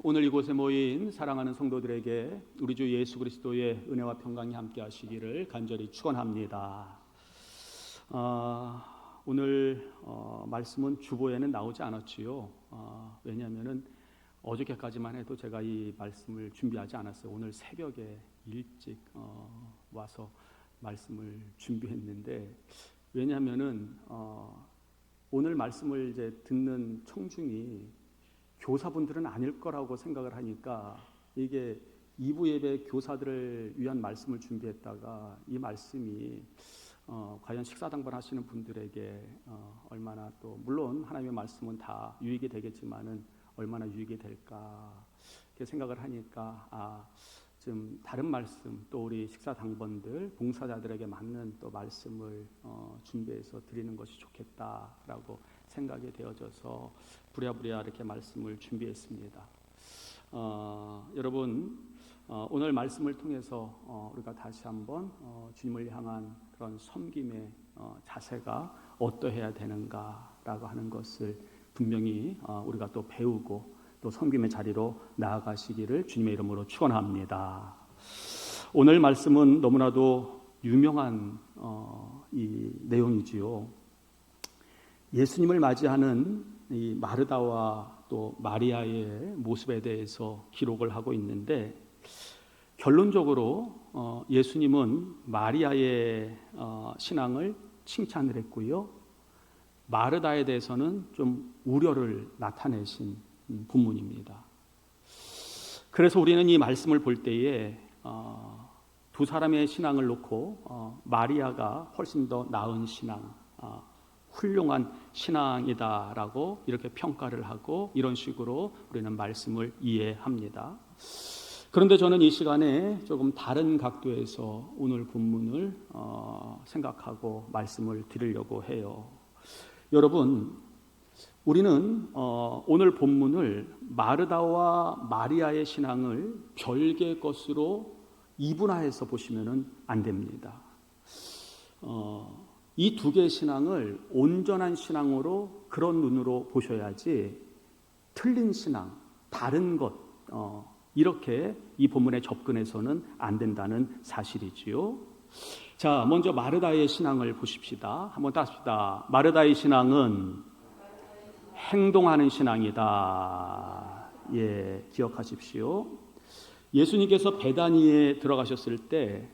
오늘 이곳에 모인 사랑하는 성도들에게 우리 주 예수 그리스도의 은혜와 평강이 함께 하시기를 간절히 축원합니다. 오늘 말씀은 주보에는 나오지 않았지요. 왜냐하면은 어저께까지만 해도 제가 이 말씀을 준비하지 않았어요. 오늘 새벽에 일찍 와서 말씀을 준비했는데, 왜냐하면은 오늘 말씀을 이제 듣는 청중이 교사분들은 아닐 거라고 생각을 하니까, 이게 2부 예배 교사들을 위한 말씀을 준비했다가 이 말씀이 과연 식사당번 하시는 분들에게 얼마나, 또 물론 하나님의 말씀은 다 유익이 되겠지만은 얼마나 유익이 될까 이렇게 생각을 하니까 좀 다른 말씀, 또 우리 식사당번들 봉사자들에게 맞는 또 말씀을 준비해서 드리는 것이 좋겠다라고 생각이 되어져서 부랴부랴 이렇게 말씀을 준비했습니다. 여러분, 오늘 말씀을 통해서 우리가 다시 한번 주님을 향한 그런 섬김의 자세가 어떠해야 되는가라고 하는 것을 분명히 우리가 또 배우고 또 섬김의 자리로 나아가시기를 주님의 이름으로 축원합니다. 오늘 말씀은 너무나도 유명한 이 내용이지요. 예수님을 맞이하는 이 마르다와 또 마리아의 모습에 대해서 기록을 하고 있는데, 결론적으로 예수님은 마리아의 신앙을 칭찬을 했고요, 마르다에 대해서는 좀 우려를 나타내신 본문입니다. 그래서 우리는 이 말씀을 볼 때에 두 사람의 신앙을 놓고 마리아가 훨씬 더 나은 신앙, 훌륭한 신앙이다라고 이렇게 평가를 하고, 이런 식으로 우리는 말씀을 이해합니다. 그런데 저는 이 시간에 조금 다른 각도에서 오늘 본문을 생각하고 말씀을 드리려고 해요. 여러분, 우리는 오늘 본문을 마르다와 마리아의 신앙을 별개의 것으로 이분화해서 보시면 안 됩니다. 이 두 개의 신앙을 온전한 신앙으로, 그런 눈으로 보셔야지 틀린 신앙, 다른 것, 이렇게 이 본문에 접근해서는 안 된다는 사실이지요. 자, 먼저 마르다의 신앙을 보십시다. 한번 따십시다. 마르다의 신앙은 행동하는 신앙이다. 기억하십시오. 예수님께서 베다니에 들어가셨을 때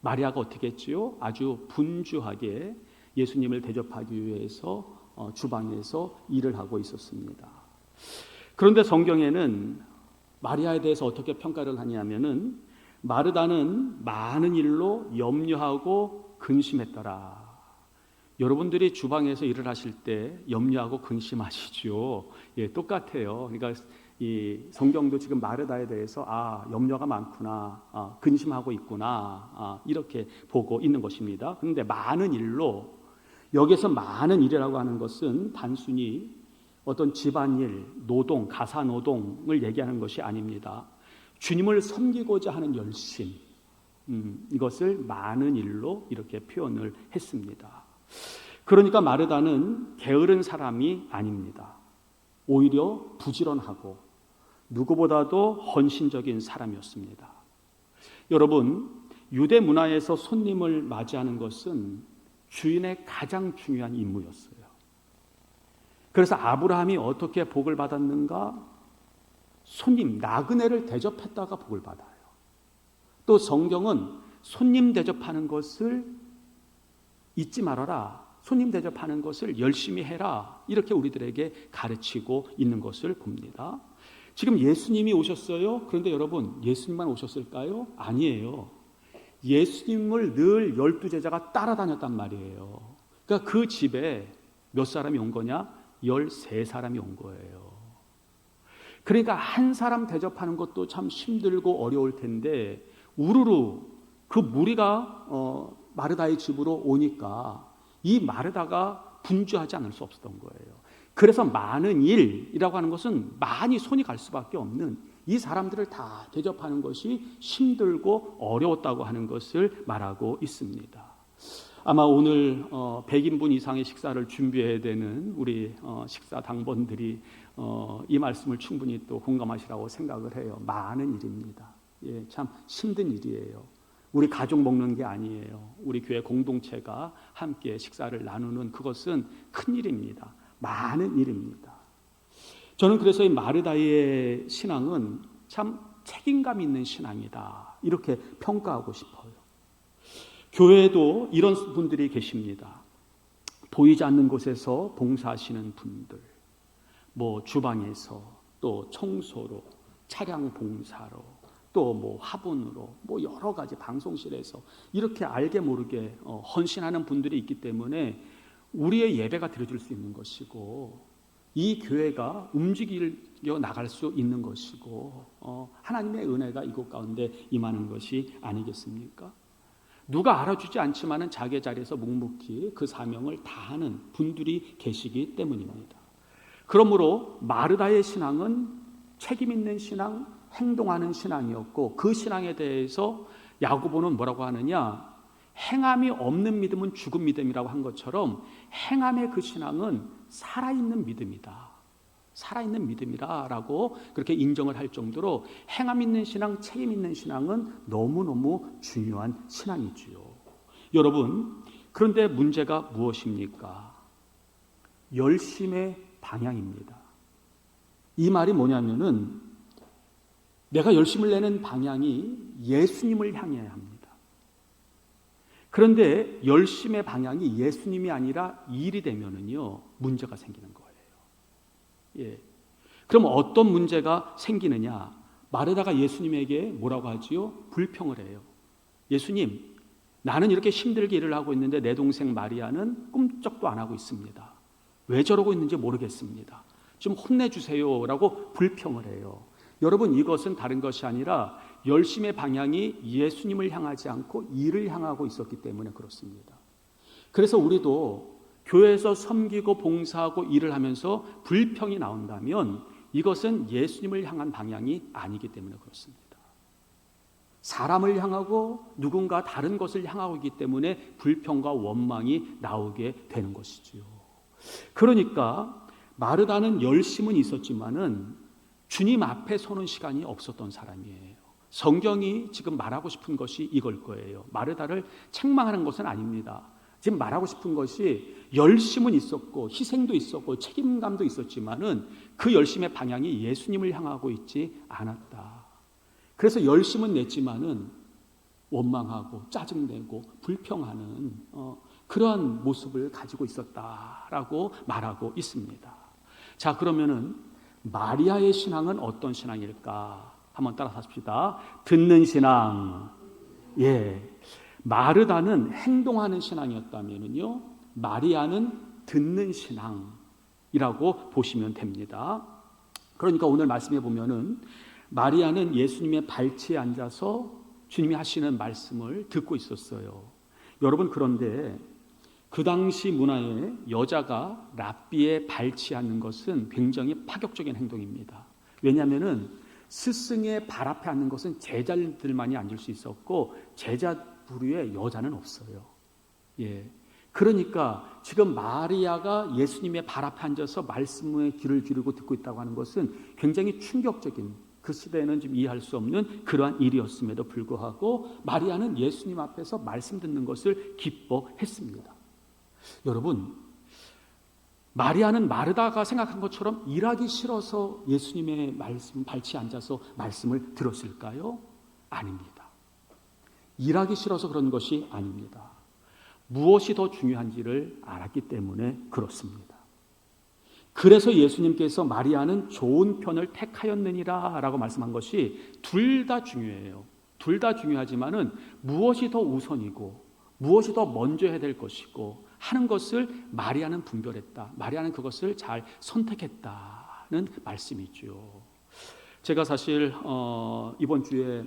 마리아가 어떻게 했지요? 아주 분주하게 예수님을 대접하기 위해서 주방에서 일을 하고 있었습니다. 그런데 성경에는 마리아에 대해서 어떻게 평가를 하냐면은, 마르다는 많은 일로 염려하고 근심했더라. 여러분들이 주방에서 일을 하실 때 염려하고 근심하시죠? 똑같아요. 그러니까 이 성경도 지금 마르다에 대해서 염려가 많구나, 근심하고 있구나, 이렇게 보고 있는 것입니다. 그런데 많은 일로, 여기서 많은 일이라고 하는 것은 단순히 어떤 집안일, 노동, 가사노동을 얘기하는 것이 아닙니다. 주님을 섬기고자 하는 열심, 이것을 많은 일로 이렇게 표현을 했습니다. 그러니까 마르다는 게으른 사람이 아닙니다. 오히려 부지런하고 누구보다도 헌신적인 사람이었습니다. 여러분, 유대 문화에서 손님을 맞이하는 것은 주인의 가장 중요한 임무였어요. 그래서 아브라함이 어떻게 복을 받았는가? 손님, 나그네를 대접했다가 복을 받아요. 또 성경은 손님 대접하는 것을 잊지 말아라, 손님 대접하는 것을 열심히 해라, 이렇게 우리들에게 가르치고 있는 것을 봅니다. 지금 예수님이 오셨어요. 그런데 여러분, 예수님만 오셨을까요? 아니에요. 예수님을 늘 12제자가 따라다녔단 말이에요. 그러니까 그 집에 몇 사람이 온 거냐? 13사람이 온 거예요. 그러니까 한 사람 대접하는 것도 참 힘들고 어려울 텐데, 우르르 그 무리가 마르다의 집으로 오니까 이 마르다가 분주하지 않을 수 없었던 거예요. 그래서 많은 일이라고 하는 것은 많이 손이 갈 수밖에 없는, 이 사람들을 다 대접하는 것이 힘들고 어려웠다고 하는 것을 말하고 있습니다. 아마 오늘 100인분 이상의 식사를 준비해야 되는 우리 식사 당번들이 이 말씀을 충분히 또 공감하시라고 생각을 해요. 많은 일입니다. 예, 참 힘든 일이에요. 우리 가족 먹는 게 아니에요. 우리 교회 공동체가 함께 식사를 나누는 그것은 큰 일입니다. 많은 일입니다. 저는 그래서 이 마르다의 신앙은 참 책임감 있는 신앙이다, 이렇게 평가하고 싶어요. 교회에도 이런 분들이 계십니다. 보이지 않는 곳에서 봉사하시는 분들, 뭐 주방에서, 또 청소로, 차량 봉사로, 또 뭐 화분으로, 뭐 여러 가지 방송실에서 이렇게 알게 모르게 헌신하는 분들이 있기 때문에 우리의 예배가 드려질 수 있는 것이고, 이 교회가 움직여 나갈 수 있는 것이고, 하나님의 은혜가 이곳 가운데 임하는 것이 아니겠습니까? 누가 알아주지 않지만은 자기 자리에서 묵묵히 그 사명을 다하는 분들이 계시기 때문입니다. 그러므로 마르다의 신앙은 책임 있는 신앙, 행동하는 신앙이었고, 그 신앙에 대해서 야고보는 뭐라고 하느냐, 행함이 없는 믿음은 죽은 믿음이라고 한 것처럼 행함의 그 신앙은 살아있는 믿음이다, 살아있는 믿음이라고 그렇게 인정을 할 정도로 행함 있는 신앙, 책임 있는 신앙은 너무너무 중요한 신앙이지요. 여러분, 그런데 문제가 무엇입니까? 열심의 방향입니다. 이 말이 뭐냐면은 내가 열심을 내는 방향이 예수님을 향해야 합니다. 그런데 열심의 방향이 예수님이 아니라 일이 되면은요, 문제가 생기는 거예요. 예. 그럼 어떤 문제가 생기느냐? 마르다가 예수님에게 뭐라고 하지요? 불평을 해요. 예수님, 나는 이렇게 힘들게 일을 하고 있는데 내 동생 마리아는 꿈쩍도 안 하고 있습니다. 왜 저러고 있는지 모르겠습니다. 좀 혼내주세요 라고 불평을 해요. 여러분, 이것은 다른 것이 아니라 열심의 방향이 예수님을 향하지 않고 일을 향하고 있었기 때문에 그렇습니다. 그래서 우리도 교회에서 섬기고 봉사하고 일을 하면서 불평이 나온다면 이것은 예수님을 향한 방향이 아니기 때문에 그렇습니다. 사람을 향하고 누군가 다른 것을 향하고 있기 때문에 불평과 원망이 나오게 되는 것이지요. 그러니까 마르다는 열심은 있었지만은 주님 앞에 서는 시간이 없었던 사람이에요. 성경이 지금 말하고 싶은 것이 이걸 거예요. 마르다를 책망하는 것은 아닙니다. 지금 말하고 싶은 것이 열심은 있었고 희생도 있었고 책임감도 있었지만은 그 열심의 방향이 예수님을 향하고 있지 않았다. 그래서 열심은 냈지만은 원망하고 짜증내고 불평하는 그러한 모습을 가지고 있었다라고 말하고 있습니다. 자, 그러면은 마리아의 신앙은 어떤 신앙일까? 한번 따라서 합시다. 듣는 신앙. 예. 마르다는 행동하는 신앙이었다면요, 마리아는 듣는 신앙이라고 보시면 됩니다. 그러니까 오늘 말씀해 보면은 마리아는 예수님의 발치에 앉아서 주님이 하시는 말씀을 듣고 있었어요. 여러분, 그런데 그 당시 문화에 여자가 랍비의 발치에 앉는 것은 굉장히 파격적인 행동입니다. 왜냐하면은 스승의 발 앞에 앉는 것은 제자들만이 앉을 수 있었고 제자 부류에 여자는 없어요. 예. 그러니까 지금 마리아가 예수님의 발 앞에 앉아서 말씀의 귀를 기울이고 듣고 있다고 하는 것은 굉장히 충격적인, 그 시대에는 좀 이해할 수 없는 그러한 일이었음에도 불구하고 마리아는 예수님 앞에서 말씀 듣는 것을 기뻐했습니다. 여러분, 마리아는 마르다가 생각한 것처럼 일하기 싫어서 예수님의 말씀 발치에 앉아서 말씀을 들었을까요? 아닙니다. 일하기 싫어서 그런 것이 아닙니다. 무엇이 더 중요한지를 알았기 때문에 그렇습니다. 그래서 예수님께서 마리아는 좋은 편을 택하였느니라 라고 말씀한 것이 둘 다 중요해요. 둘 다 중요하지만은 무엇이 더 우선이고 무엇이 더 먼저 해야 될 것이고 하는 것을 마리아는 분별했다. 마리아는 그것을 잘 선택했다는 말씀이죠. 제가 사실 이번 주에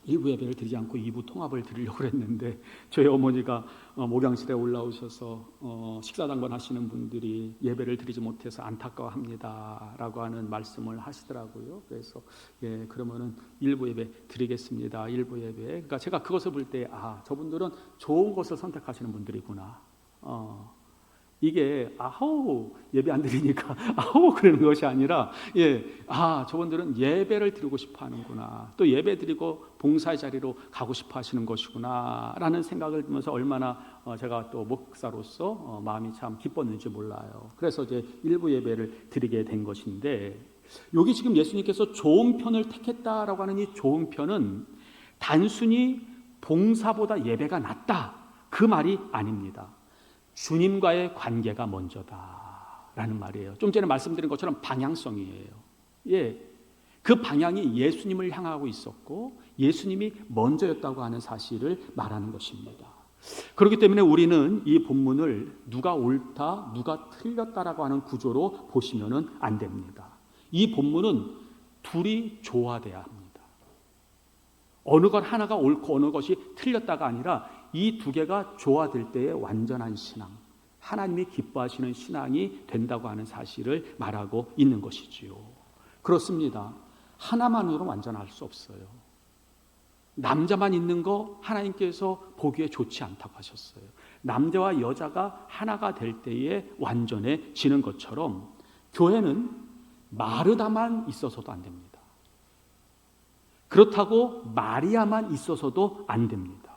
1부 예배를 드리지 않고 2부 통합을 드리려고 했는데 저희 어머니가 목양실에 올라오셔서 식사당번 하시는 분들이 예배를 드리지 못해서 안타까워합니다 라고 하는 말씀을 하시더라고요. 그래서 예, 그러면은 1부 예배 드리겠습니다. 1부 예배. 그러니까 제가 그것을 볼 때 저분들은 좋은 것을 선택하시는 분들이구나. 이게 아우 예배 안 드리니까 아우 그러는 것이 아니라 저분들은 예배를 드리고 싶어 하는구나, 또 예배 드리고 봉사의 자리로 가고 싶어 하시는 것이구나 라는 생각을 들면서 얼마나 제가 또 목사로서 마음이 참 기뻤는지 몰라요. 그래서 이제 일부 예배를 드리게 된 것인데, 여기 지금 예수님께서 좋은 편을 택했다라고 하는 이 좋은 편은 단순히 봉사보다 예배가 낫다 그 말이 아닙니다. 주님과의 관계가 먼저다라는 말이에요. 좀 전에 말씀드린 것처럼 방향성이에요. 그 방향이 예수님을 향하고 있었고 예수님이 먼저였다고 하는 사실을 말하는 것입니다. 그렇기 때문에 우리는 이 본문을 누가 옳다, 누가 틀렸다라고 하는 구조로 보시면은 안 됩니다. 이 본문은 둘이 조화돼야 합니다. 어느 것 하나가 옳고 어느 것이 틀렸다가 아니라 이 두 개가 조화될 때의 완전한 신앙, 하나님이 기뻐하시는 신앙이 된다고 하는 사실을 말하고 있는 것이지요. 그렇습니다. 하나만으로 완전할 수 없어요. 남자만 있는 거 하나님께서 보기에 좋지 않다고 하셨어요. 남자와 여자가 하나가 될 때에 완전해지는 것처럼 교회는 마르다만 있어서도 안 됩니다. 그렇다고 마리아만 있어서도 안 됩니다.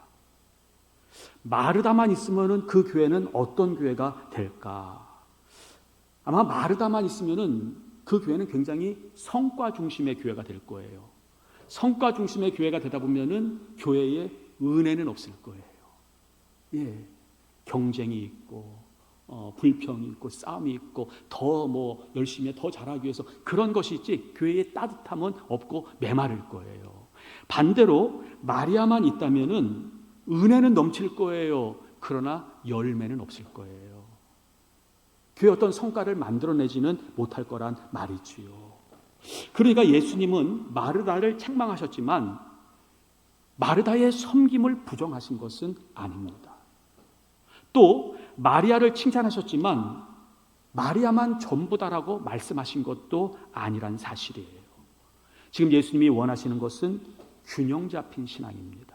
마르다만 있으면은 그 교회는 어떤 교회가 될까? 아마 마르다만 있으면은 그 교회는 굉장히 성과 중심의 교회가 될 거예요. 성과 중심의 교회가 되다 보면은 교회에 은혜는 없을 거예요. 경쟁이 있고 불평이 있고 싸움이 있고 더 열심히 더 잘하기 위해서 그런 것이 있지, 교회의 따뜻함은 없고 메마를 거예요. 반대로 마리아만 있다면은 은혜는 넘칠 거예요. 그러나 열매는 없을 거예요. 교회 어떤 성과를 만들어내지는 못할 거란 말이지요. 그러니까 예수님은 마르다를 책망하셨지만 마르다의 섬김을 부정하신 것은 아닙니다. 또 마리아를 칭찬하셨지만 마리아만 전부다라고 말씀하신 것도 아니란 사실이에요. 지금 예수님이 원하시는 것은 균형 잡힌 신앙입니다.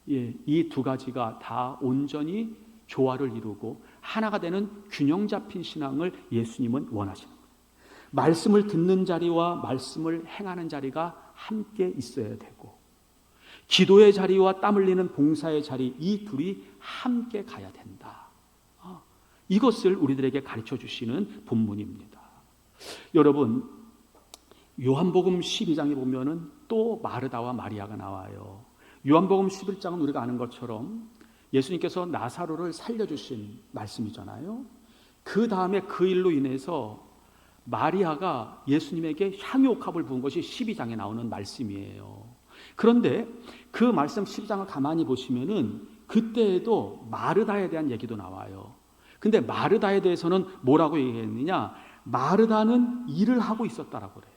이 두 가지가 다 온전히 조화를 이루고 하나가 되는 균형 잡힌 신앙을 예수님은 원하시는 거예요. 말씀을 듣는 자리와 말씀을 행하는 자리가 함께 있어야 되고, 기도의 자리와 땀 흘리는 봉사의 자리, 이 둘이 함께 가야 된다. 이것을 우리들에게 가르쳐 주시는 본문입니다. 여러분, 요한복음 12장에 보면은 또 마르다와 마리아가 나와요. 요한복음 11장은 우리가 아는 것처럼 예수님께서 나사로를 살려주신 말씀이잖아요. 그 다음에 그 일로 인해서 마리아가 예수님에게 향유옥합을 부은 것이 12장에 나오는 말씀이에요. 그런데 그 말씀 12장을 가만히 보시면은 그때에도 마르다에 대한 얘기도 나와요. 근데 마르다에 대해서는 뭐라고 얘기했느냐? 마르다는 일을 하고 있었다라고 그래요.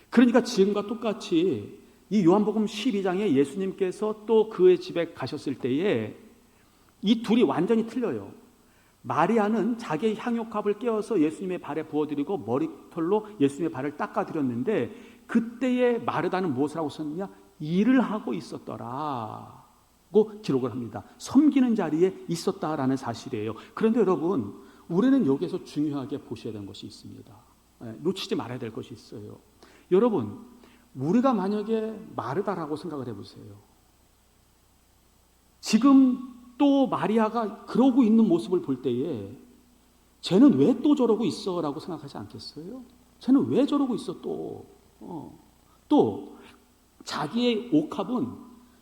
그러니까 지금과 똑같이 이 요한복음 12장에 예수님께서 또 그의 집에 가셨을 때에 이 둘이 완전히 틀려요. 마리아는 자기의 향유컵을 깨어서 예수님의 발에 부어드리고 머리털로 예수님의 발을 닦아드렸는데, 그때의 마르다는 무엇을 하고 있었느냐? 일을 하고 있었더라고 기록을 합니다. 섬기는 자리에 있었다라는 사실이에요. 그런데 여러분, 우리는 여기에서 중요하게 보셔야 되는 것이 있습니다. 놓치지 말아야 될 것이 있어요. 여러분, 우리가 만약에 마르다라고 생각을 해보세요. 지금 또 마리아가 그러고 있는 모습을 볼 때에 쟤는 왜 또 저러고 있어? 라고 생각하지 않겠어요? 쟤는 왜 저러고 있어 또? 또 자기의 옥합은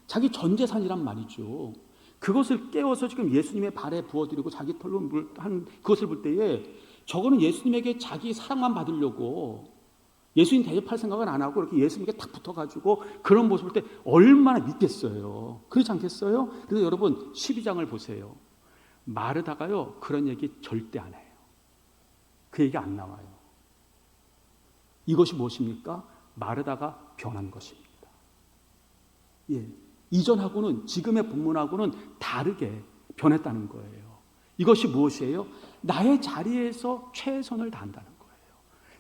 자기 전 재산이란 말이죠. 그것을 깨워서 지금 예수님의 발에 부어드리고 자기 털로 한 그것을 볼 때에 저거는 예수님에게 자기 사랑만 받으려고 예수님 대접할 생각은 안 하고 이렇게 예수님께 탁 붙어가지고 그런 모습을 볼 때 얼마나 믿겠어요. 그렇지 않겠어요? 그래서 여러분 12장을 보세요. 마르다가요 그런 얘기 절대 안 해요. 그 얘기 안 나와요. 이것이 무엇입니까? 마르다가 변한 것입니다. 이전하고는, 지금의 본문하고는 다르게 변했다는 거예요. 이것이 무엇이에요? 나의 자리에서 최선을 다한다는 거예요.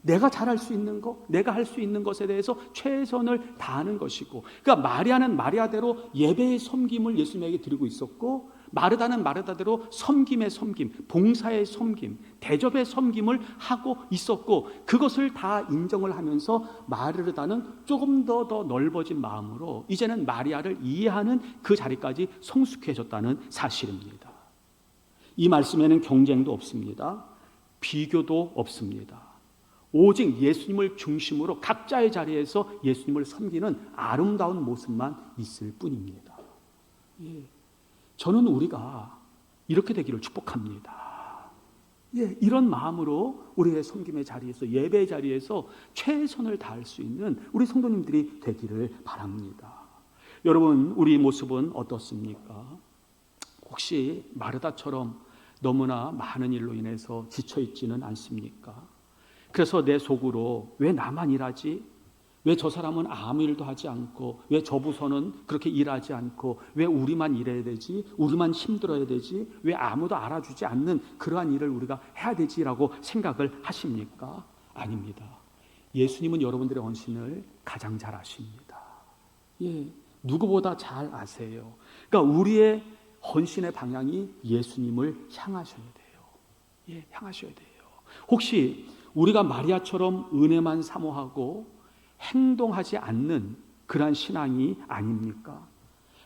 내가 잘할 수 있는 것, 내가 할 수 있는 것에 대해서 최선을 다하는 것이고, 그러니까 마리아는 마리아대로 예배의 섬김을 예수님에게 드리고 있었고, 마르다는 마르다대로 섬김의 섬김, 봉사의 섬김, 대접의 섬김을 하고 있었고, 그것을 다 인정을 하면서 마르다는 조금 더 넓어진 마음으로 이제는 마리아를 이해하는 그 자리까지 성숙해졌다는 사실입니다. 이 말씀에는 경쟁도 없습니다. 비교도 없습니다. 오직 예수님을 중심으로 각자의 자리에서 예수님을 섬기는 아름다운 모습만 있을 뿐입니다. 저는 우리가 이렇게 되기를 축복합니다. 이런 마음으로 우리의 섬김의 자리에서, 예배의 자리에서 최선을 다할 수 있는 우리 성도님들이 되기를 바랍니다. 여러분, 우리 모습은 어떻습니까? 혹시 마르다처럼 너무나 많은 일로 인해서 지쳐있지는 않습니까? 그래서 내 속으로 왜 나만 일하지? 왜 저 사람은 아무 일도 하지 않고, 왜 저 부서는 그렇게 일하지 않고, 왜 우리만 일해야 되지? 우리만 힘들어야 되지? 왜 아무도 알아주지 않는 그러한 일을 우리가 해야 되지라고 생각을 하십니까? 아닙니다. 예수님은 여러분들의 헌신을 가장 잘 아십니다. 누구보다 잘 아세요. 그러니까 우리의 헌신의 방향이 예수님을 향하셔야 돼요. 향하셔야 돼요. 혹시 우리가 마리아처럼 은혜만 사모하고 행동하지 않는 그러한 신앙이 아닙니까?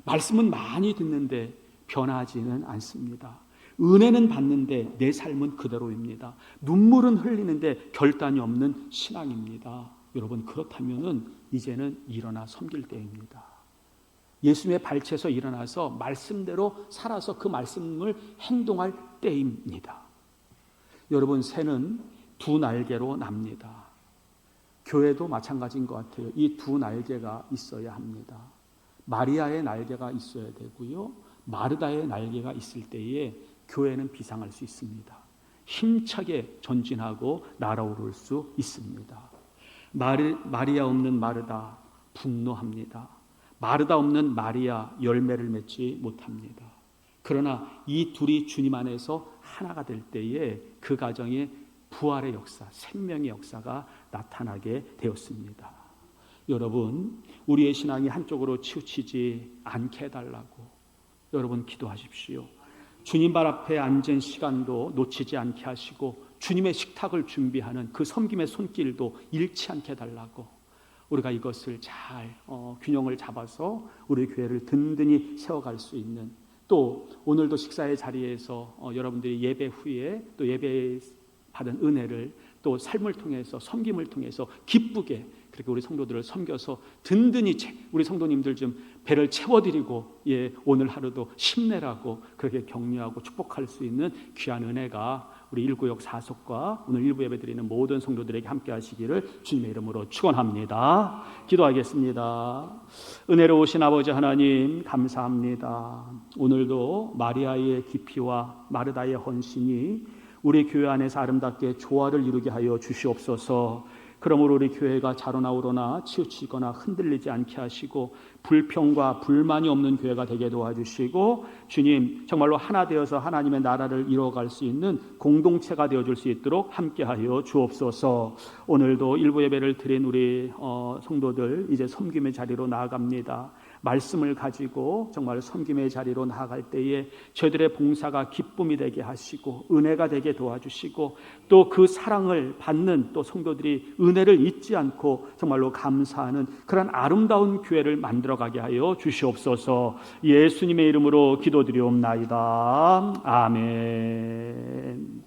말씀은 많이 듣는데 변하지는 않습니다. 은혜는 받는데 내 삶은 그대로입니다. 눈물은 흘리는데 결단이 없는 신앙입니다. 여러분, 그렇다면 이제는 일어나 섬길 때입니다. 예수님의 발치에서 일어나서 말씀대로 살아서 그 말씀을 행동할 때입니다. 여러분, 새는 두 날개로 납니다. 교회도 마찬가지인 것 같아요. 이 두 날개가 있어야 합니다. 마리아의 날개가 있어야 되고요, 마르다의 날개가 있을 때에 교회는 비상할 수 있습니다. 힘차게 전진하고 날아오를 수 있습니다. 마리아 없는 마르다 분노합니다. 마르다 없는 마리아 열매를 맺지 못합니다. 그러나 이 둘이 주님 안에서 하나가 될 때에 그 가정에 부활의 역사, 생명의 역사가 나타나게 되었습니다. 여러분, 우리의 신앙이 한쪽으로 치우치지 않게 해달라고 여러분 기도하십시오. 주님 발 앞에 앉은 시간도 놓치지 않게 하시고, 주님의 식탁을 준비하는 그 섬김의 손길도 잃지 않게 해달라고, 우리가 이것을 잘 균형을 잡아서 우리 교회를 든든히 세워갈 수 있는, 또 오늘도 식사의 자리에서 여러분들이 예배 후에 또 예배 받은 은혜를 또 삶을 통해서, 섬김을 통해서 기쁘게 그렇게 우리 성도들을 섬겨서 든든히 우리 성도님들 좀 배를 채워드리고, 오늘 하루도 힘내라고 그렇게 격려하고 축복할 수 있는 귀한 은혜가 우리 일구역 사속과 오늘 일부 예배 드리는 모든 성도들에게 함께 하시기를 주님의 이름으로 축원합니다. 기도하겠습니다. 은혜로우신 아버지 하나님, 감사합니다. 오늘도 마리아의 깊이와 마르다의 헌신이 우리 교회 안에서 아름답게 조화를 이루게 하여 주시옵소서. 그러므로 우리 교회가 자로나오로나 치우치거나 흔들리지 않게 하시고, 불평과 불만이 없는 교회가 되게 도와주시고, 주님 정말로 하나 되어서 하나님의 나라를 이루어갈 수 있는 공동체가 되어줄 수 있도록 함께하여 주옵소서. 오늘도 일부 예배를 드린 우리 성도들 이제 섬김의 자리로 나아갑니다. 말씀을 가지고 정말 섬김의 자리로 나아갈 때에 저희들의 봉사가 기쁨이 되게 하시고 은혜가 되게 도와주시고, 또 그 사랑을 받는 또 성도들이 은혜를 잊지 않고 정말로 감사하는 그런 아름다운 교회를 만들어가게 하여 주시옵소서. 예수님의 이름으로 기도드리옵나이다. 아멘.